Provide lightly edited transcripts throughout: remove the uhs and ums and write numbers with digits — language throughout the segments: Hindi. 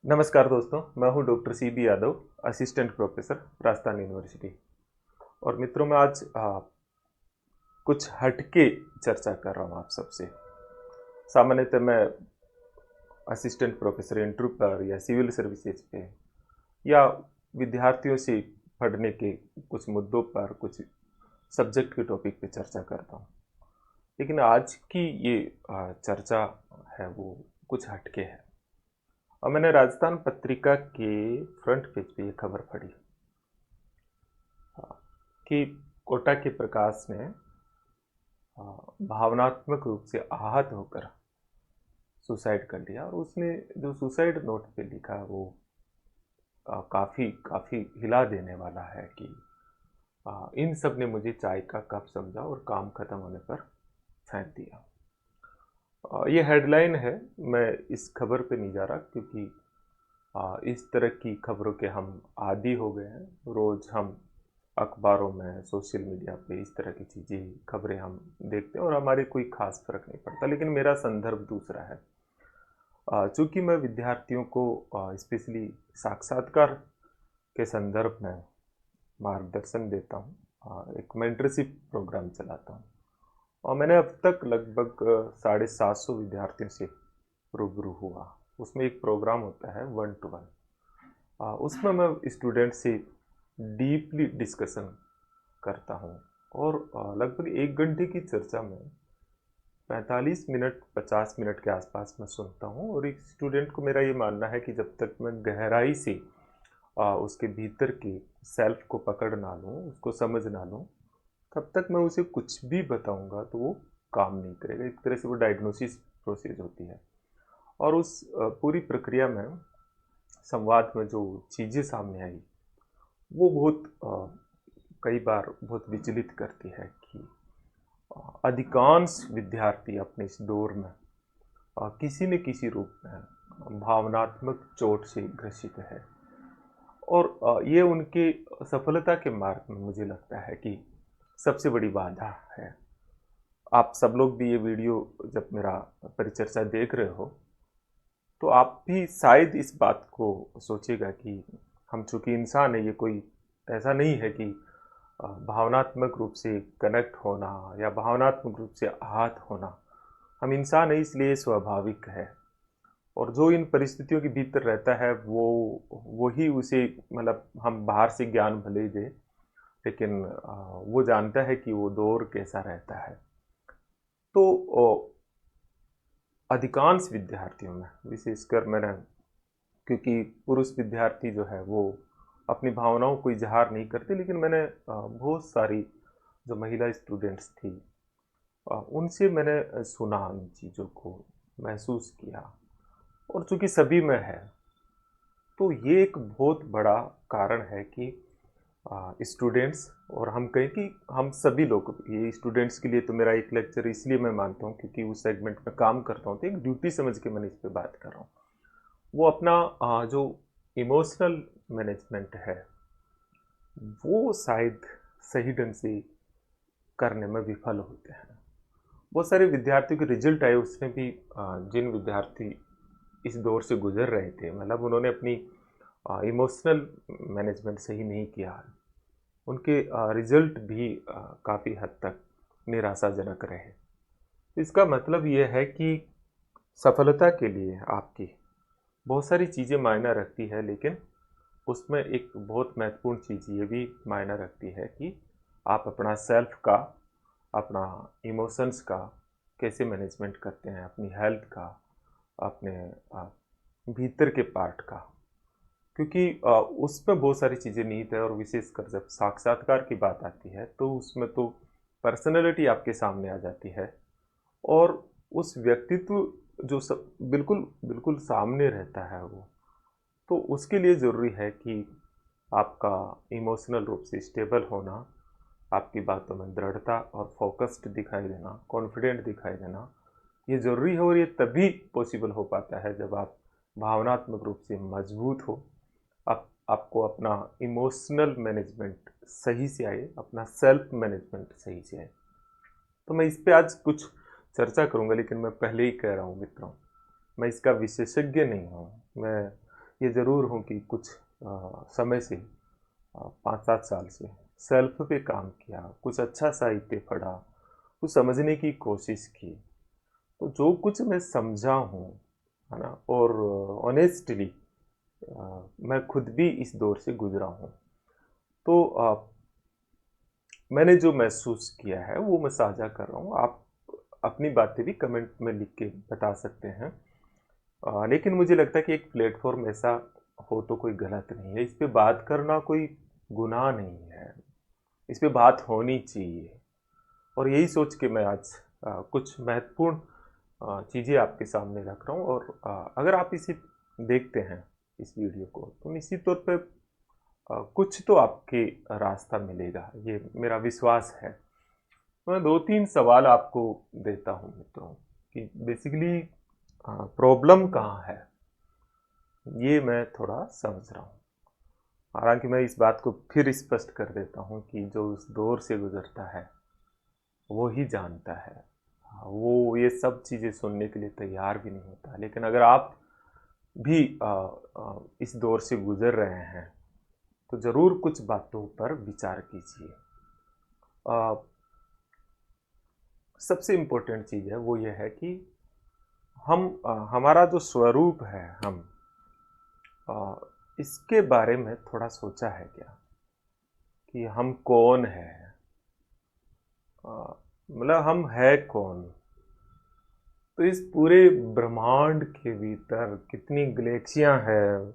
नमस्कार दोस्तों, मैं हूं doctor C B Yadav, assistant professor Rajasthan university. और मित्रों, मैं आज कुछ हटके चर्चा कर रहा हूं आप सबसे। सामान्यतः मैं असिस्टेंट प्रोफेसर इंटरव्यू पर या सिविल सर्विसेज पे या विद्यार्थियों से पढ़ने के कुछ मुद्दों पर, कुछ सब्जेक्ट के टॉपिक पे चर्चा करता हूं। लेकिन आज की ये चर्चा है वो कुछ हटके है। और मैंने राजस्थान पत्रिका के फ्रंट पेज पे ये खबर पढ़ी कि कोटा के प्रकाश ने भावनात्मक रूप से आहत होकर सुसाइड कर लिया। और उसने जो सुसाइड नोट पे लिखा वो काफ़ी काफ़ी हिला देने वाला है कि इन सब ने मुझे चाय का कप समझा और काम खत्म होने पर फेंक दिया। ये हेडलाइन है। मैं इस खबर पे नहीं जा रहा क्योंकि इस तरह की खबरों के हम आदी हो गए हैं। रोज़ हम अखबारों में, सोशल मीडिया पे इस तरह की चीज़ें, खबरें हम देखते हैं और हमारे कोई खास फर्क नहीं पड़ता। लेकिन मेरा संदर्भ दूसरा है। चूँकि मैं विद्यार्थियों को स्पेशली साक्षात्कार के संदर्भ में मार्गदर्शन देता हूँ, एक मेंटरशिप प्रोग्राम चलाता हूँ। और मैंने अब तक लगभग 750 विद्यार्थियों से रूबरू हुआ। उसमें एक प्रोग्राम होता है 1-to-1। उसमें मैं स्टूडेंट से डीपली डिस्कशन करता हूँ। और लगभग 1 घंटे की चर्चा में 45 मिनट 50 मिनट के आसपास मैं सुनता हूँ। और एक स्टूडेंट को मेरा ये मानना है कि जब तक मैं गहराई से उसके भीतर के सेल्फ को पकड़ ना लूँ, उसको समझ ना लूँ, तब तक मैं उसे कुछ भी बताऊँगा तो वो काम नहीं करेगा। एक तरह से वो डायग्नोसिस प्रोसेस होती है। और उस पूरी प्रक्रिया में, संवाद में जो चीज़ें सामने आई वो बहुत कई बार बहुत विचलित करती है कि अधिकांश विद्यार्थी अपने इस दौर में किसी न किसी रूप में भावनात्मक चोट से ग्रसित है। और ये उनके सफलता के मार्ग में मुझे लगता है कि सबसे बड़ी बाधा है। आप सब लोग भी ये वीडियो जब मेरा परिचर्चा देख रहे हो तो आप भी शायद इस बात को सोचेगा कि हम चूंकि इंसान है, ये कोई ऐसा नहीं है कि भावनात्मक रूप से कनेक्ट होना या भावनात्मक रूप से आहत होना। हम इंसान है, इसलिए स्वाभाविक है। और जो इन परिस्थितियों के भीतर रहता है वो ही उसे, मतलब हम बाहर से ज्ञान भले ही दे, लेकिन वो जानता है कि वो दौर कैसा रहता है। तो अधिकांश विद्यार्थियों में, विशेषकर मैंने, क्योंकि पुरुष विद्यार्थी जो है वो अपनी भावनाओं को इजहार नहीं करते, लेकिन मैंने बहुत सारी जो महिला स्टूडेंट्स थी उनसे मैंने सुना, इन चीज़ों को महसूस किया। और चूंकि सभी में है तो ये एक बहुत बड़ा कारण है कि स्टूडेंट्स, और हम कहें कि हम सभी लोग, ये स्टूडेंट्स के लिए तो मेरा एक लेक्चर इसलिए मैं मानता हूँ क्योंकि उस सेगमेंट में काम करता हूँ, तो एक ड्यूटी समझ के मैंने इस पर बात कर रहा हूँ। वो अपना जो इमोशनल मैनेजमेंट है वो शायद सही ढंग से करने में विफल होते हैं। बहुत सारे विद्यार्थियों के रिजल्ट आए उसमें भी, जिन विद्यार्थी इस दौर से गुजर रहे थे, मतलब उन्होंने अपनी इमोशनल मैनेजमेंट सही नहीं किया, उनके रिजल्ट भी काफ़ी हद तक निराशाजनक रहे। इसका मतलब ये है कि सफलता के लिए आपकी बहुत सारी चीज़ें मायना रखती है, लेकिन उसमें एक बहुत महत्वपूर्ण चीज़ ये भी मायना रखती है कि आप अपना सेल्फ का, अपना इमोशंस का कैसे मैनेजमेंट करते हैं, अपनी हेल्थ का, अपने भीतर के पार्ट का। क्योंकि उसमें बहुत सारी चीज़ें निहित है। और विशेषकर जब साक्षात्कार की बात आती है तो उसमें तो पर्सनैलिटी आपके सामने आ जाती है। और उस व्यक्तित्व जो सब बिल्कुल बिल्कुल सामने रहता है वो, तो उसके लिए ज़रूरी है कि आपका इमोशनल रूप से स्टेबल होना, आपकी बातों में दृढ़ता और फोकस्ड दिखाई देना, कॉन्फिडेंट दिखाई देना, ये ज़रूरी है। और ये तभी पॉसिबल हो पाता है जब आप भावनात्मक रूप से मजबूत हो। आपको अपना इमोशनल मैनेजमेंट सही से आए, अपना सेल्फ मैनेजमेंट सही से आए। तो मैं इस पे आज कुछ चर्चा करूँगा, लेकिन मैं पहले ही कह रहा हूँ मित्रों, मैं इसका विशेषज्ञ नहीं हूँ। मैं ये ज़रूर हूँ कि कुछ समय से 5-7 साल से सेल्फ पे काम किया, कुछ अच्छा साहित्य पढ़ा, कुछ समझने की कोशिश की। तो जो कुछ मैं समझा हूँ, है ना, और ऑनेस्टली मैं खुद भी इस दौर से गुजरा हूँ। तो मैंने जो महसूस किया है वो मैं साझा कर रहा हूँ। आप अपनी बातें भी कमेंट में लिख के बता सकते हैं। लेकिन मुझे लगता है कि एक प्लेटफॉर्म ऐसा हो तो कोई गलत नहीं है। इस पे बात करना कोई गुनाह नहीं है। इस पे बात होनी चाहिए। और यही सोच के मैं आज कुछ महत्वपूर्ण चीज़ें आपके सामने रख रहा हूँ। और अगर आप इसे देखते हैं इस वीडियो को, तो निश्चित तौर पे कुछ तो आपके रास्ता मिलेगा, ये मेरा विश्वास है। मैं 2-3 सवाल आपको देता हूँ मित्रों कि बेसिकली प्रॉब्लम कहाँ है, ये मैं थोड़ा समझ रहा हूँ। हालांकि मैं इस बात को फिर स्पष्ट कर देता हूँ कि जो उस दौर से गुजरता है वो ही जानता है। वो ये सब चीज़ें सुनने के लिए तैयार भी नहीं होता। लेकिन अगर आप भी इस दौर से गुजर रहे हैं तो ज़रूर कुछ बातों पर विचार कीजिए। सबसे इम्पोर्टेंट चीज़ है वो ये है कि हमारा जो स्वरूप है, हम इसके बारे में थोड़ा सोचा है क्या कि हम कौन है, मतलब हम है कौन। तो इस पूरे ब्रह्मांड के भीतर कितनी गैलेक्सियां हैं,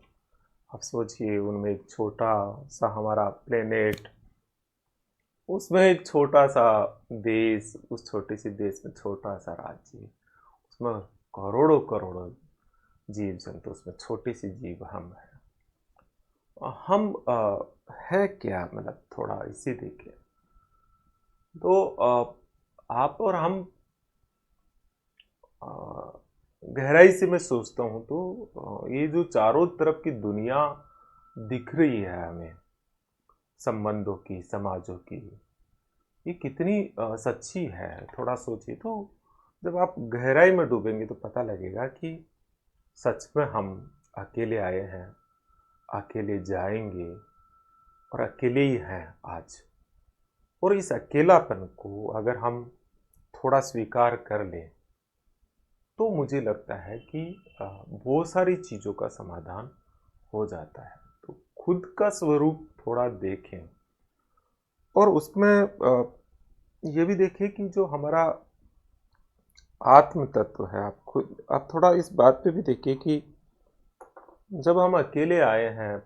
आप सोचिए। उनमें एक छोटा सा हमारा प्लेनेट, उसमें एक छोटा सा देश, उस छोटे से देश में छोटा सा राज्य, उसमें करोड़ों करोड़ों जीव जंतु, उसमें छोटी सी जीव हम है। हम है क्या, मतलब थोड़ा इसे देखें तो आप और हम गहराई से मैं सोचता हूँ तो ये जो चारों तरफ की दुनिया दिख रही है हमें, संबंधों की, समाजों की, ये कितनी सच्ची है। थोड़ा सोचिए तो जब आप गहराई में डूबेंगे तो पता लगेगा कि सच में हम अकेले आए हैं, अकेले जाएंगे और अकेले ही हैं आज। और इस अकेलापन को अगर हम थोड़ा स्वीकार कर लें तो मुझे लगता है कि बहुत सारी चीज़ों का समाधान हो जाता है। तो खुद का स्वरूप थोड़ा देखें और उसमें ये भी देखें कि जो हमारा आत्म तत्व है, आप थोड़ा इस बात पे भी देखिए कि जब हम अकेले आए हैं,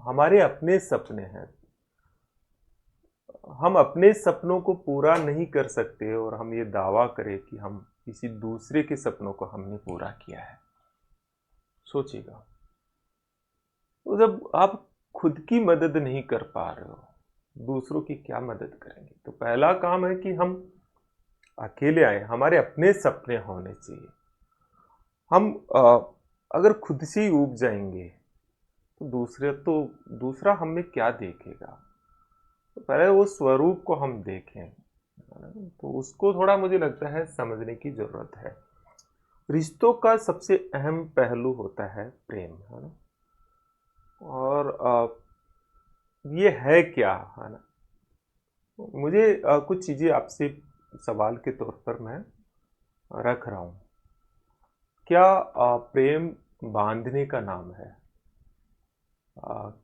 हमारे अपने सपने हैं, हम अपने सपनों को पूरा नहीं कर सकते और हम ये दावा करें कि हम किसी दूसरे के सपनों को हमने पूरा किया है। सोचिएगा, तो जब आप खुद की मदद नहीं कर पा रहे हो, दूसरों की क्या मदद करेंगे। तो पहला काम है कि हम अकेले आए, हमारे अपने सपने होने चाहिए। हम अगर खुद से ही ऊब जाएंगे तो दूसरा हमें क्या देखेगा। तो पहले वो स्वरूप को हम देखें, तो उसको थोड़ा मुझे लगता है समझने की जरूरत है। रिश्तों का सबसे अहम पहलू होता है प्रेम, है ना। और ये है क्या, है ना। मुझे कुछ चीजें आपसे सवाल के तौर पर मैं रख रहा हूं। क्या प्रेम बांधने का नाम है?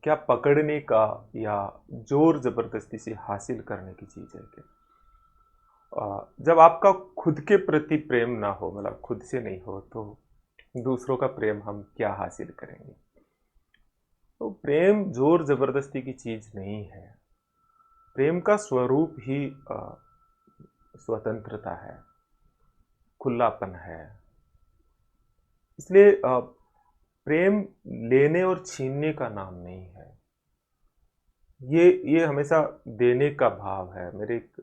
क्या पकड़ने का या जोर जबरदस्ती से हासिल करने की चीज है क्या? जब आपका खुद के प्रति प्रेम ना हो, मतलब खुद से नहीं हो, तो दूसरों का प्रेम हम क्या हासिल करेंगे। तो प्रेम जोर जबरदस्ती की चीज नहीं है। प्रेम का स्वरूप ही स्वतंत्रता है, खुलापन है। इसलिए प्रेम लेने और छीनने का नाम नहीं है। ये हमेशा देने का भाव है। मेरे एक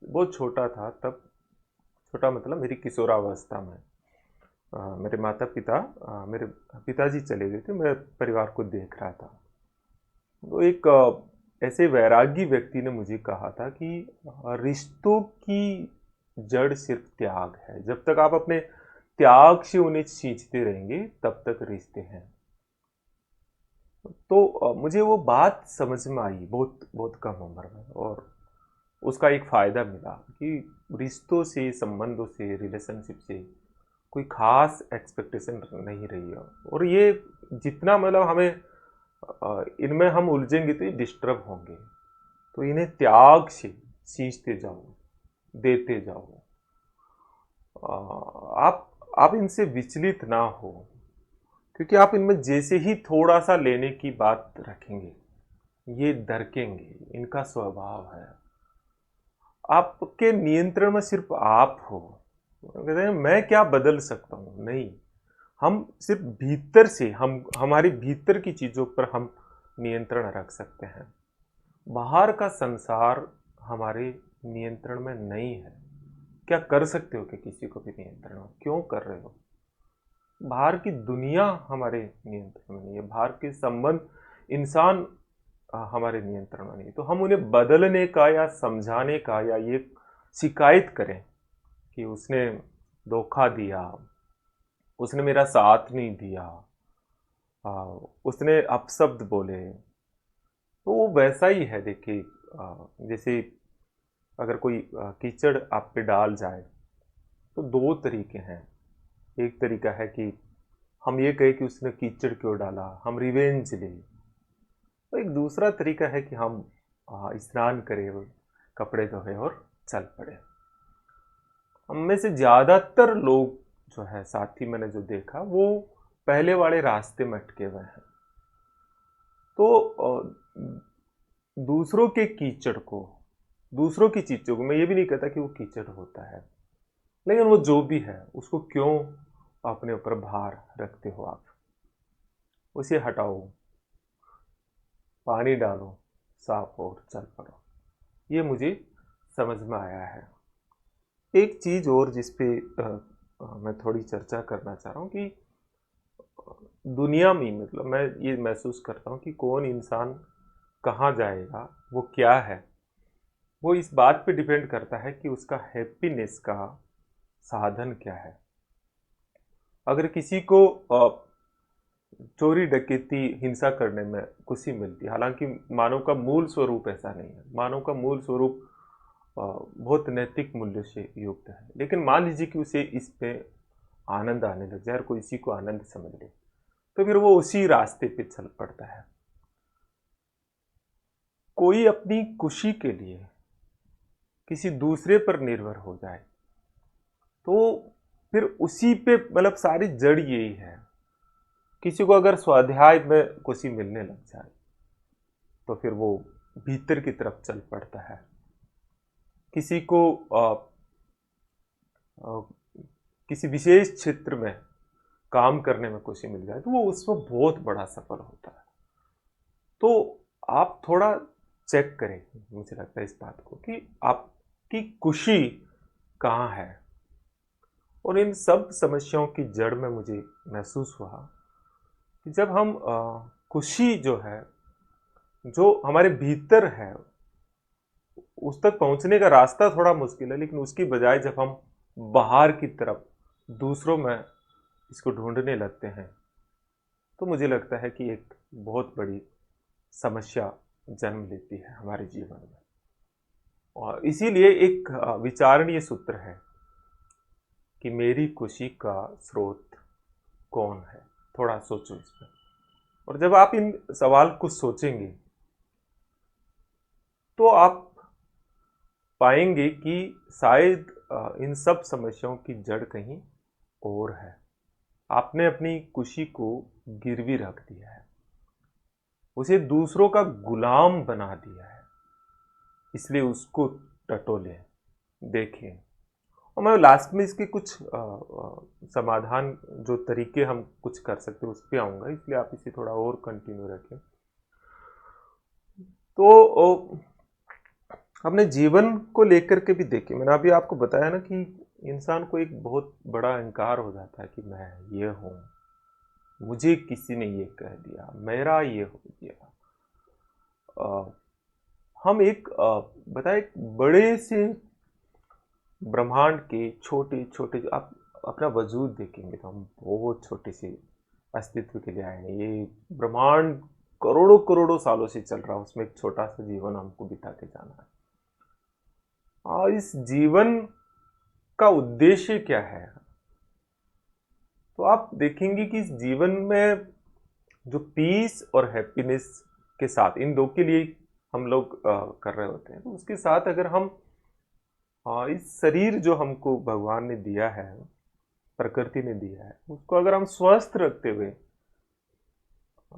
बहुत छोटा था तब, छोटा मतलब मेरी किशोरावस्था में, मेरे माता पिता, मेरे पिताजी चले गए थे, मैं परिवार को देख रहा था। तो एक ऐसे वैरागी व्यक्ति ने मुझे कहा था कि रिश्तों की जड़ सिर्फ त्याग है। जब तक आप अपने त्याग से उन्हें सींचते रहेंगे तब तक रिश्ते हैं। तो मुझे वो बात समझ में आई बहुत बहुत कम उम्र में, और उसका एक फ़ायदा मिला कि रिश्तों से, संबंधों से, रिलेशनशिप से कोई खास एक्सपेक्टेशन नहीं रही है। और ये जितना मतलब हमें इनमें हम उलझेंगे तो ये डिस्टर्ब होंगे। तो इन्हें त्याग से सींचते जाओ, देते जाओ। आप इनसे विचलित ना हो, क्योंकि आप इनमें जैसे ही थोड़ा सा लेने की बात रखेंगे ये दरकेंगे। इनका स्वभाव है। आपके नियंत्रण में सिर्फ आप हो। कहते हैं मैं क्या बदल सकता हूँ, नहीं। हम सिर्फ भीतर से, हम हमारी भीतर की चीजों पर हम नियंत्रण रख सकते हैं। बाहर का संसार हमारे नियंत्रण में नहीं है। क्या कर सकते हो कि किसी को भी नियंत्रण हो? क्यों कर रहे हो? बाहर की दुनिया हमारे नियंत्रण में नहीं है। बाहर के संबंध, इंसान हमारे नियंत्रण में नहीं। तो हम उन्हें बदलने का या समझाने का या ये शिकायत करें कि उसने धोखा दिया, उसने मेरा साथ नहीं दिया, उसने अपशब्द बोले, तो वो वैसा ही है। देखिए, जैसे अगर कोई कीचड़ आप पे डाल जाए तो दो तरीके हैं। एक तरीका है कि हम ये कहें कि उसने कीचड़ क्यों डाला, हम रिवेंज लें। तो एक दूसरा तरीका है कि हम स्नान करें, कपड़े धोए और चल पड़े। हम में से ज़्यादातर लोग जो है, साथी मैंने जो देखा, वो पहले वाले रास्ते में अटके हुए हैं। तो दूसरों के कीचड़ को, दूसरों की चीज़ों को, मैं ये भी नहीं कहता कि वो कीचड़ होता है, लेकिन वो जो भी है उसको क्यों अपने ऊपर भार रखते हो आप? उसे हटाओ, पानी डालो, साफ और चल पड़ो। ये मुझे समझ में आया है। एक चीज़ और जिस पे मैं थोड़ी चर्चा करना चाह रहा हूँ कि दुनिया में, मतलब मैं ये महसूस करता हूँ कि कौन इंसान कहाँ जाएगा, वो क्या है, वो इस बात पे डिपेंड करता है कि उसका हैप्पीनेस का साधन क्या है। अगर किसी को चोरी डकैती हिंसा करने में खुशी मिलती है, हालांकि मानव का मूल स्वरूप ऐसा नहीं है। मानव का मूल स्वरूप बहुत नैतिक मूल्य से युक्त है। लेकिन मान लीजिए कि उसे इस पे आनंद आने लग जाए और कोई इसी को आनंद समझ ले, तो फिर वो उसी रास्ते पे चल पड़ता है। कोई अपनी खुशी के लिए किसी दूसरे पर निर्भर हो जाए तो फिर उसी पे, मतलब सारी जड़ यही है। किसी को अगर स्वाध्याय में खुशी मिलने लग जाए तो फिर वो भीतर की तरफ चल पड़ता है। किसी को आ, किसी विशेष क्षेत्र में काम करने में खुशी मिल जाए तो वो उसमें बहुत बड़ा सफल होता है। तो आप थोड़ा चेक करें, मुझे लगता है इस बात को, कि आपकी खुशी कहाँ है। और इन सब समस्याओं की जड़ में मुझे महसूस हुआ कि जब हम खुशी जो है, जो हमारे भीतर है, उस तक पहुंचने का रास्ता थोड़ा मुश्किल है, लेकिन उसकी बजाय जब हम बाहर की तरफ दूसरों में इसको ढूंढने लगते हैं तो मुझे लगता है कि एक बहुत बड़ी समस्या जन्म लेती है हमारे जीवन में। और इसीलिए एक विचारणीय सूत्र है कि मेरी खुशी का स्रोत कौन है। थोड़ा सोचो इस पर। और जब आप इन सवाल को सोचेंगे तो आप पाएंगे कि शायद इन सब समस्याओं की जड़ कहीं और है। आपने अपनी खुशी को गिरवी रख दिया है, उसे दूसरों का गुलाम बना दिया है, इसलिए उसको टटोले, देखें। और मैं लास्ट में इसके कुछ समाधान, जो तरीके हम कुछ कर सकते हैं, उस पर आऊँगा, इसलिए आप इसे थोड़ा और कंटिन्यू रखें। तो अपने जीवन को लेकर के भी देखें। मैंने अभी आपको बताया ना कि इंसान को एक बहुत बड़ा अहंकार हो जाता है कि मैं ये हूँ, मुझे किसी ने ये कह दिया, मेरा ये हो गया। हम एक बताए, एक बड़े से ब्रह्मांड के छोटे छोटे, आप अपना वजूद देखेंगे तो हम बहुत छोटी सी अस्तित्व के लिए आए हैं। ये ब्रह्मांड करोड़ों करोड़ों सालों से चल रहा है, उसमें एक छोटा सा जीवन हमको बिता के जाना है। और इस जीवन का उद्देश्य क्या है? तो आप देखेंगे कि इस जीवन में जो पीस और हैप्पीनेस के साथ, इन दो के लिए हम लोग कर रहे होते हैं। तो उसके साथ अगर हम इस शरीर जो हमको भगवान ने दिया है, प्रकृति ने दिया है, उसको अगर हम स्वस्थ रखते हुए,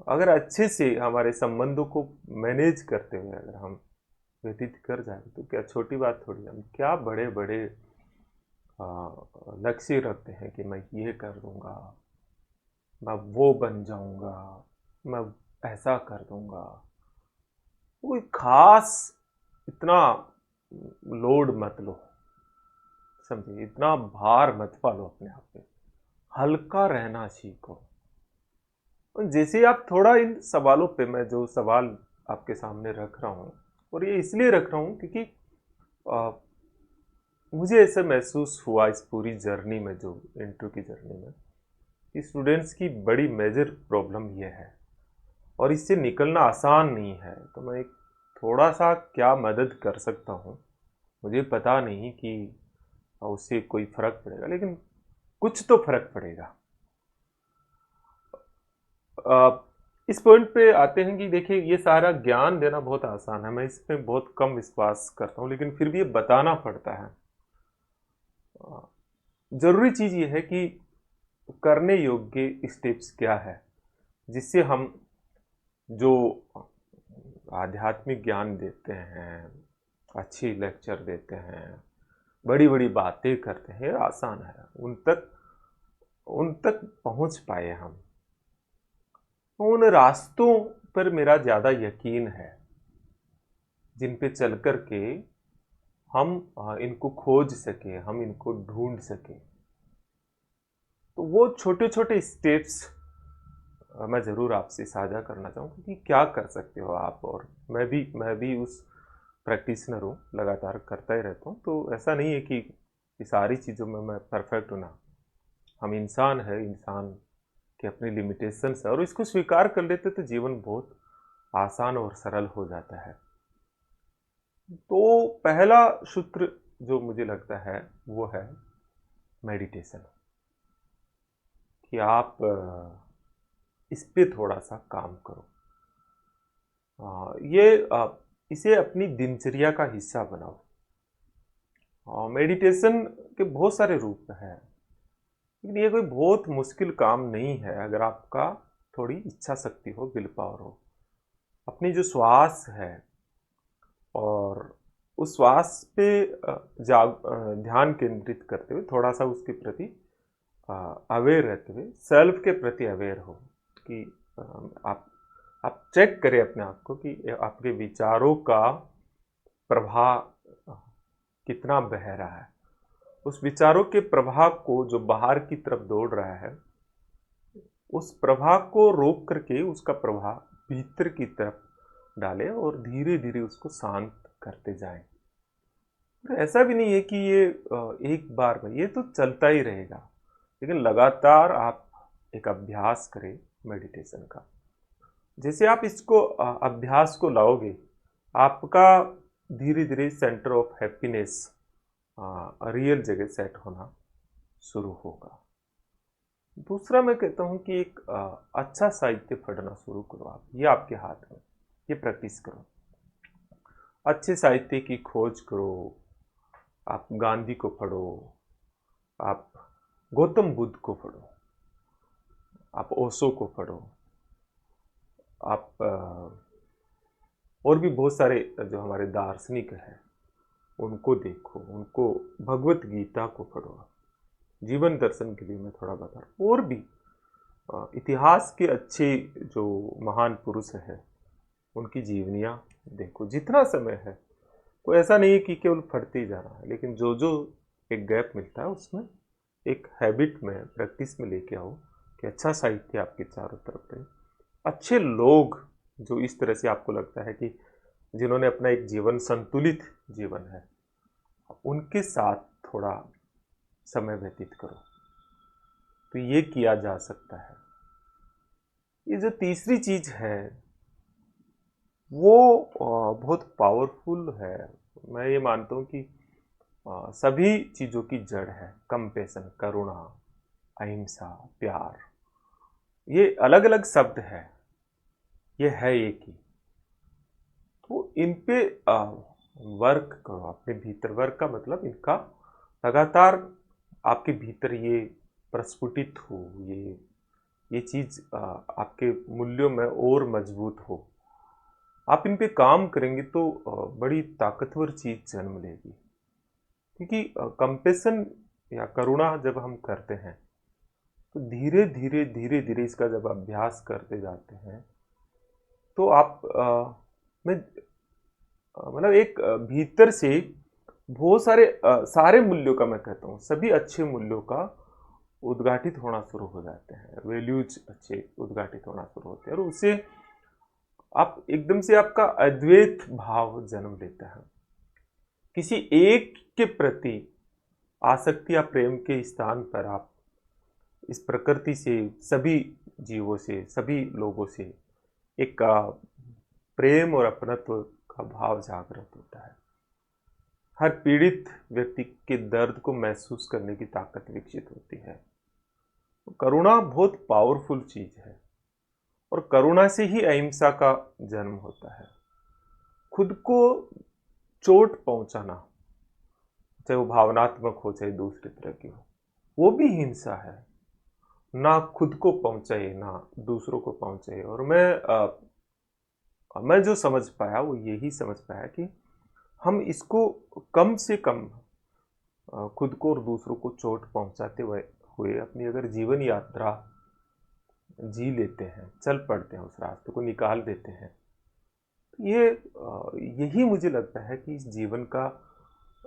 अगर अच्छे से हमारे संबंधों को मैनेज करते हुए अगर हम व्यतीत कर जाए, तो क्या छोटी बात थोड़ी। हम क्या बड़े बड़े लक्ष्य रखते हैं कि मैं ये कर दूंगा, मैं वो बन जाऊंगा, मैं ऐसा कर दूंगा। कोई खास इतना लोड मत लो, समझिए, इतना भार मत पालो अपने आप पे। हल्का रहना सीखो। जैसे ही आप थोड़ा इन सवालों पे, मैं जो सवाल आपके सामने रख रहा हूँ, और ये इसलिए रख रहा हूँ क्योंकि मुझे ऐसा महसूस हुआ इस पूरी जर्नी में, जो इंटरव्यू की जर्नी में, कि स्टूडेंट्स की बड़ी मेजर प्रॉब्लम ये है और इससे निकलना आसान नहीं है। तो मैं एक थोड़ा सा क्या मदद कर सकता हूँ, मुझे पता नहीं कि उससे कोई फर्क पड़ेगा, लेकिन कुछ तो फर्क पड़ेगा। इस पॉइंट पे आते हैं कि देखिए, ये सारा ज्ञान देना बहुत आसान है, मैं इसमें बहुत कम विश्वास करता हूँ, लेकिन फिर भी ये बताना पड़ता है। जरूरी चीज ये है कि करने योग्य स्टेप्स क्या है, जिससे हम जो आध्यात्मिक ज्ञान देते हैं, अच्छी लेक्चर देते हैं, बड़ी बड़ी बातें करते हैं, आसान है, उन तक पहुंच पाए हम। उन रास्तों पर मेरा ज़्यादा यकीन है जिन पे चल कर के हम इनको खोज सके, हम इनको ढूंढ सके। तो वो छोटे छोटे स्टेप्स मैं ज़रूर आपसे साझा करना चाहूँगा कि क्या कर सकते हो आप। और मैं भी उस प्रैक्टिशनर हूँ, लगातार करता ही रहता हूँ। तो ऐसा नहीं है कि सारी चीज़ों में मैं परफेक्ट हूँ ना। हम इंसान है, इंसान की अपनी लिमिटेशंस है, और इसको स्वीकार कर लेते तो जीवन बहुत आसान और सरल हो जाता है। तो पहला सूत्र जो मुझे लगता है वो है मेडिटेशन, कि आप इस पे थोड़ा सा काम करो। इसे अपनी दिनचर्या का हिस्सा बनाओ। मेडिटेशन के बहुत सारे रूप हैं, लेकिन ये कोई बहुत मुश्किल काम नहीं है अगर आपका थोड़ी इच्छा शक्ति हो, विल पावर हो। अपनी जो श्वास है और उस श्वास पे ध्यान केंद्रित करते हुए, थोड़ा सा उसके प्रति अवेयर रहते हुए, सेल्फ के प्रति अवेयर हो कि आप चेक करें अपने आप को कि आपके विचारों का प्रवाह कितना बह रहा है। उस विचारों के प्रवाह को जो बाहर की तरफ दौड़ रहा है, उस प्रवाह को रोक करके उसका प्रवाह भीतर की तरफ डालें और धीरे धीरे उसको शांत करते जाएं। ऐसा भी नहीं है कि ये एक बार में, ये तो चलता ही रहेगा, लेकिन लगातार आप एक अभ्यास करें मेडिटेशन का। जैसे आप इसको अभ्यास को लाओगे, आपका धीरे धीरे सेंटर ऑफ हैप्पीनेस रियल जगह सेट होना शुरू होगा। दूसरा मैं कहता हूं कि एक अच्छा साहित्य पढ़ना शुरू करो आप, ये आपके हाथ में, ये प्रैक्टिस करो। अच्छे साहित्य की खोज करो। आप गांधी को पढ़ो, आप गौतम बुद्ध को पढ़ो, आप ओशो को पढ़ो, आप और भी बहुत सारे जो हमारे दार्शनिक हैं उनको देखो, उनको भगवत गीता को पढ़ो। जीवन दर्शन के लिए मैं थोड़ा बता रहा हूँ। और भी इतिहास के अच्छे जो महान पुरुष हैं उनकी जीवनियाँ देखो, जितना समय है। कोई ऐसा नहीं है कि केवल पढ़ते ही जाना है, लेकिन जो जो एक गैप मिलता है उसमें एक हैबिट में, प्रैक्टिस में लेके आओ कि अच्छा साहित्य आपके चारों तरफ रहे। अच्छे लोग जो इस तरह से आपको लगता है कि जिन्होंने अपना एक जीवन संतुलित जीवन है, उनके साथ थोड़ा समय व्यतीत करो। तो ये किया जा सकता है। ये जो तीसरी चीज है वो बहुत पावरफुल है। मैं ये मानता हूँ कि सभी चीजों की जड़ है कंपैशन, करुणा, अहिंसा, प्यार। ये अलग अलग शब्द है, ये है एक ही। तो इन पे वर्क करो अपने भीतर। वर्क का मतलब इनका लगातार आपके भीतर ये प्रस्फुटित हो, ये चीज आपके मूल्यों में और मजबूत हो। आप इन पे काम करेंगे तो बड़ी ताकतवर चीज जन्म लेगी। क्योंकि कंपेशन या करुणा जब हम करते हैं तो धीरे धीरे धीरे धीरे इसका जब अभ्यास करते जाते हैं तो आप में मतलब एक भीतर से बहुत सारे मूल्यों का, मैं कहता हूँ सभी अच्छे मूल्यों का उद्घाटित होना शुरू हो जाते हैं। वैल्यूज अच्छे उद्घाटित होना शुरू होते हैं और उससे आप एकदम से आपका अद्वैत भाव जन्म लेता है। किसी एक के प्रति आसक्ति या प्रेम के स्थान पर आप इस प्रकृति से, सभी जीवों से, सभी लोगों से एक प्रेम और अपनत्व का भाव जागृत होता है। हर पीड़ित व्यक्ति के दर्द को महसूस करने की ताकत विकसित होती है। करुणा बहुत पावरफुल चीज है और करुणा से ही अहिंसा का जन्म होता है। खुद को चोट पहुंचाना, चाहे वो भावनात्मक हो चाहे दूसरी तरह की हो, वो भी हिंसा है। ना खुद को पहुंचाए ना दूसरों को पहुंचाए। और मैं जो समझ पाया वो यही समझ पाया कि हम इसको कम से कम खुद को और दूसरों को चोट पहुंचाते हुए अपनी अगर जीवन यात्रा जी लेते हैं, चल पड़ते हैं, उस रास्ते को निकाल देते हैं, तो यही मुझे लगता है कि इस जीवन का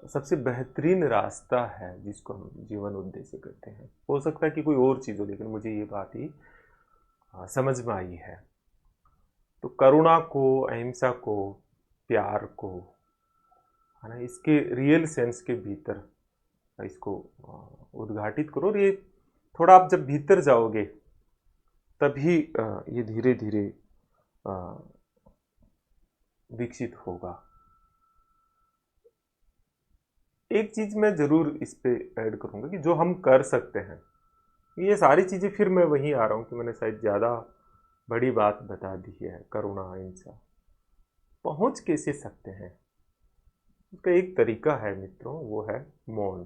सबसे बेहतरीन रास्ता है जिसको हम जीवन उद्देश्य कहते हैं। हो सकता है कि कोई और चीज़ हो, लेकिन मुझे ये बात ही समझ में आई है। तो करुणा को, अहिंसा को, प्यार को, है ना, इसके रियल सेंस के भीतर इसको उद्घाटित करो। और ये थोड़ा आप जब भीतर जाओगे तभी ये धीरे धीरे विकसित होगा। एक चीज मैं जरूर इस पे ऐड करूंगा कि जो हम कर सकते हैं, ये सारी चीजें फिर मैं वहीं आ रहा हूँ कि मैंने शायद ज्यादा बड़ी बात बता दी है। करुणा, अहिंसा पहुंच कैसे सकते हैं, उसका एक तरीका है मित्रों, वो है मौन,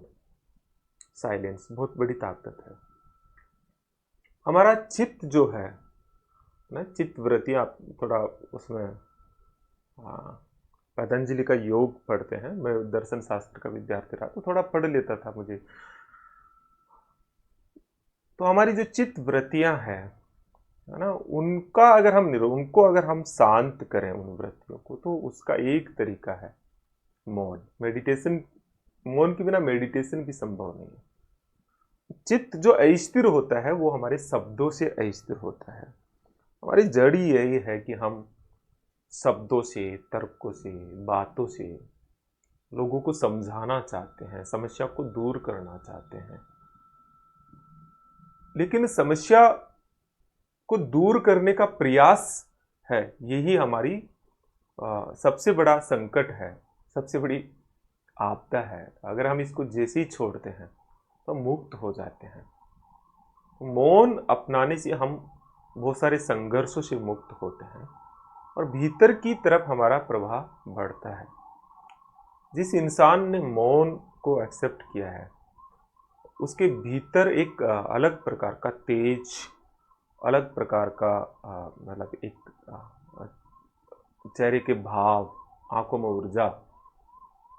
साइलेंस। बहुत बड़ी ताकत है। हमारा चित्त जो है ना, चित्त वृत्ति, आप थोड़ा उसमें पतंजलि का योग पढ़ते हैं। मैं दर्शन शास्त्र का विद्यार्थी रहा तो थोड़ा पढ़ लेता था मुझे। तो हमारी जो चित्त वृत्तियां हैं, है ना, उनको अगर हम शांत करें उन वृत्तियों को, तो उसका एक तरीका है मौन, मेडिटेशन। मौन के बिना मेडिटेशन भी संभव नहीं है। चित्त जो अस्थिर होता है वो हमारे शब्दों से अस्थिर होता है। हमारी जड़ ही यही है कि हम शब्दों से, तर्कों से, बातों से लोगों को समझाना चाहते हैं, समस्या को दूर करना चाहते हैं। लेकिन समस्या को दूर करने का प्रयास है, यही हमारी सबसे बड़ा संकट है, सबसे बड़ी आपदा है। अगर हम इसको जैसे ही छोड़ते हैं तो मुक्त हो जाते हैं। मौन अपनाने से हम बहुत सारे संघर्षों से मुक्त होते हैं और भीतर की तरफ हमारा प्रवाह बढ़ता है। जिस इंसान ने मौन को एक्सेप्ट किया है, उसके भीतर एक अलग प्रकार का तेज, अलग प्रकार का मतलब एक चेहरे के भाव, आंखों में ऊर्जा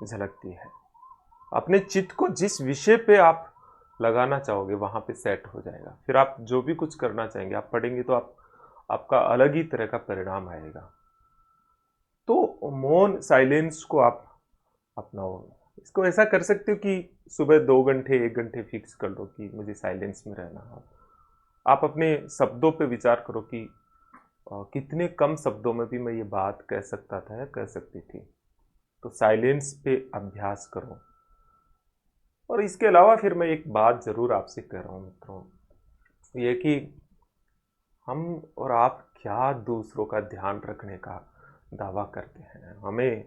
झलकती है। अपने चित्त को जिस विषय पे आप लगाना चाहोगे वहां पे सेट हो जाएगा। फिर आप जो भी कुछ करना चाहेंगे, आप पढ़ेंगे तो आपका अलग ही तरह का परिणाम आएगा। तो मौन, साइलेंस को आप अपनाओ। इसको ऐसा कर सकते हो कि सुबह 2 घंटे 1 घंटे फिक्स कर लो कि मुझे साइलेंस में रहना है। आप अपने शब्दों पे विचार करो कि कितने कम शब्दों में भी मैं ये बात कह सकता था या कह सकती थी। तो साइलेंस पे अभ्यास करो। और इसके अलावा फिर मैं एक बात जरूर आपसे कह रहा हूँ मित्रों, ये कि हम और आप क्या दूसरों का ध्यान रखने का दावा करते हैं। हमें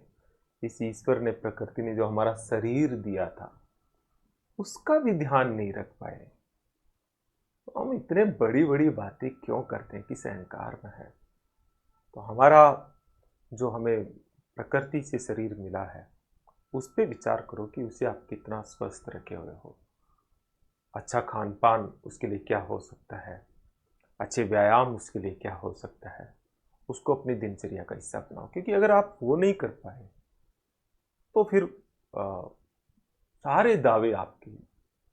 इस ईश्वर ने, प्रकृति ने जो हमारा शरीर दिया था, उसका भी ध्यान नहीं रख पाए। तो हम इतने बड़ी बड़ी बातें क्यों करते हैं, किस अहंकार में है। तो हमारा जो हमें प्रकृति से शरीर मिला है, उस पर विचार करो कि उसे आप कितना स्वस्थ रखे हुए हो। अच्छा खान पान उसके लिए क्या हो सकता है, अच्छे व्यायाम उसके लिए क्या हो सकता है, उसको अपनी दिनचर्या का हिस्सा बनाओ। क्योंकि अगर आप वो नहीं कर पाए तो फिर सारे दावे आपके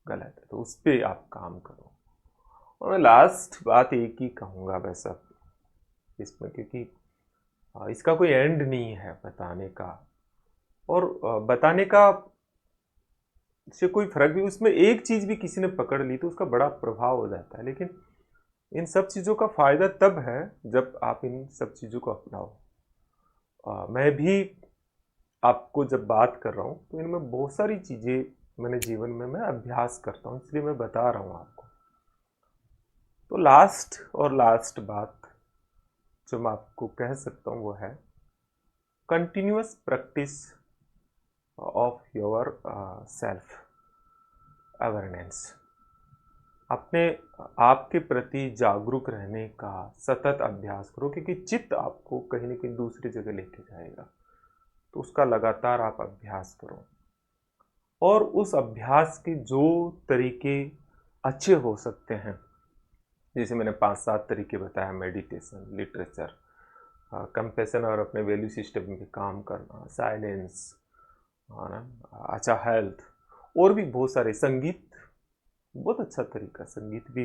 गलत है। तो उस पर आप काम करो। और मैं लास्ट बात एक ही कहूँगा बस अब इसमें, क्योंकि इसका कोई एंड नहीं है बताने का। और बताने का से कोई फर्क भी, उसमें एक चीज भी किसी ने पकड़ ली तो उसका बड़ा प्रभाव हो जाता है। लेकिन इन सब चीजों का फायदा तब है जब आप इन सब चीजों को अपनाओ। मैं भी आपको जब बात कर रहा हूँ तो इनमें बहुत सारी चीजें मैंने जीवन में मैं अभ्यास करता हूँ, इसलिए मैं बता रहा हूँ आपको। तो लास्ट बात जो मैं आपको कह सकता हूँ वो है continuous practice of your self awareness. अपने आपके प्रति जागरूक रहने का सतत अभ्यास करो, क्योंकि चित्त आपको कहीं ना कहीं दूसरी जगह लेके जाएगा। तो उसका लगातार आप अभ्यास करो। और उस अभ्यास के जो तरीके अच्छे हो सकते हैं, जैसे मैंने 5-7 तरीके बताया, मेडिटेशन, लिटरेचर, कंपेशन और अपने वैल्यू सिस्टम पे काम करना, साइलेंस, है ना, अच्छा हेल्थ, और भी बहुत सारे, संगीत बहुत अच्छा तरीका, संगीत भी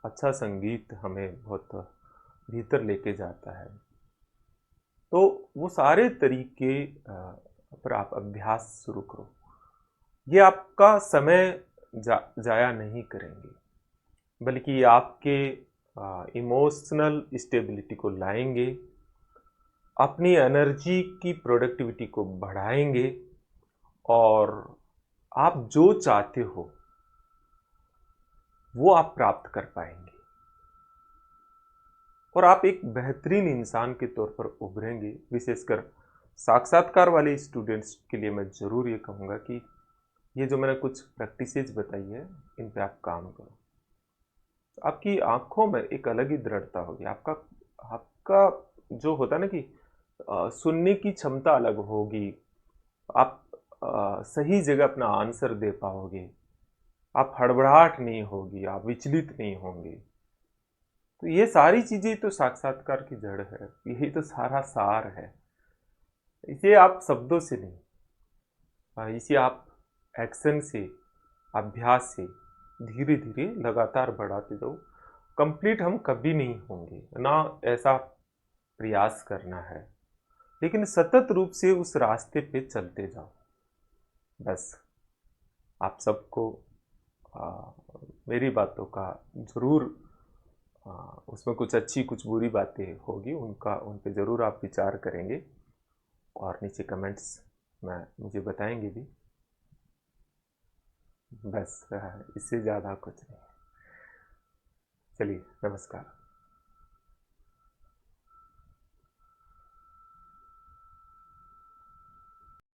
अच्छा, संगीत हमें बहुत भीतर लेके जाता है। तो वो सारे तरीके पर आप अभ्यास शुरू करो। ये आपका समय जाया नहीं करेंगे, बल्कि आपके इमोशनल स्टेबिलिटी को लाएंगे, अपनी एनर्जी की प्रोडक्टिविटी को बढ़ाएंगे, और आप जो चाहते हो वो आप प्राप्त कर पाएंगे। और आप एक बेहतरीन इंसान के तौर पर उभरेंगे। विशेषकर साक्षात्कार वाले स्टूडेंट्स के लिए मैं ज़रूर ये कहूँगा कि ये जो मैंने कुछ प्रैक्टिसेस बताई है, इन पे आप काम करो। आपकी आंखों में एक अलग ही दृढ़ता होगी। आपका आपका जो होता है ना कि सुनने की क्षमता अलग होगी। आप सही जगह अपना आंसर दे पाओगे। आप हड़बड़ाहट नहीं होगी, आप विचलित नहीं होंगे। तो ये सारी चीजें तो साक्षात्कार की जड़ है, यही तो सारा सार है। इसे आप शब्दों से नहीं, इसे आप एक्शन से, अभ्यास से धीरे धीरे लगातार बढ़ाते जाओ। कंप्लीट हम कभी नहीं होंगे ना, ऐसा प्रयास करना है, लेकिन सतत रूप से उस रास्ते पे चलते जाओ। बस आप सबको मेरी बातों का जरूर, उसमें कुछ अच्छी कुछ बुरी बातें होगी, उनका उन पे ज़रूर आप विचार करेंगे और नीचे कमेंट्स में मुझे बताएंगे भी। बस इससे ज़्यादा कुछ नहीं। चलिए, नमस्कार।